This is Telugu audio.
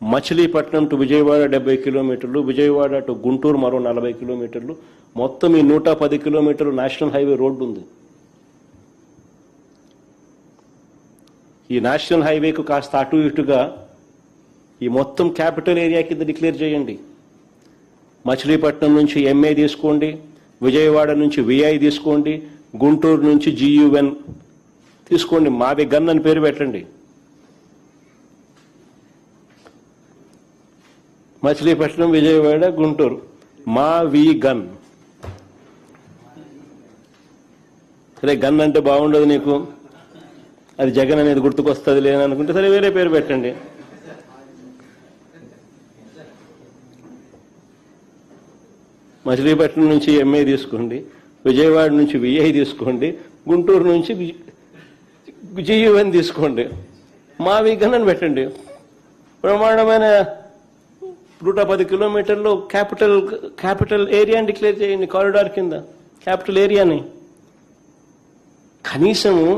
మచిలీపట్నం టు విజయవాడ 70 కిలోమీటర్లు, విజయవాడ టు గుంటూరు మరో 40 కిలోమీటర్లు, మొత్తం ఈ 110 కిలోమీటర్లు నేషనల్ హైవే రోడ్డు ఉంది. ఈ నేషనల్ హైవేకు కాస్త అటు ఇటుగా ఈ మొత్తం క్యాపిటల్ ఏరియా కింద డిక్లేర్ చేయండి. మచిలీపట్నం నుంచి ఎంఏ తీసుకోండి, విజయవాడ నుంచి విఐ తీసుకోండి, గుంటూరు నుంచి జియుఎన్ తీసుకోండి, మావి గన్ అని పేరు పెట్టండి. మచిలీపట్నం, విజయవాడ, గుంటూరు మావి గన్. సరే, గన్ అంటే బాగుండదు నీకు, అది జగన్ అనేది గుర్తుకొస్తుంది లేననుకుంటే సరే వేరే పేరు పెట్టండి. మచిలీపట్నం నుంచి ఎంఏ తీసుకోండి, విజయవాడ నుంచి విఐ తీసుకోండి, గుంటూరు నుంచి జియుఎన్ తీసుకోండి, మావి గన్ అని పెట్టండి. బ్రహ్మాండమైన 110 కిలోమీటర్లు క్యాపిటల్ ఏరియాని డిక్లేర్ చేయండి, కారిడార్ కింద క్యాపిటల్ ఏరియాని. కనీసము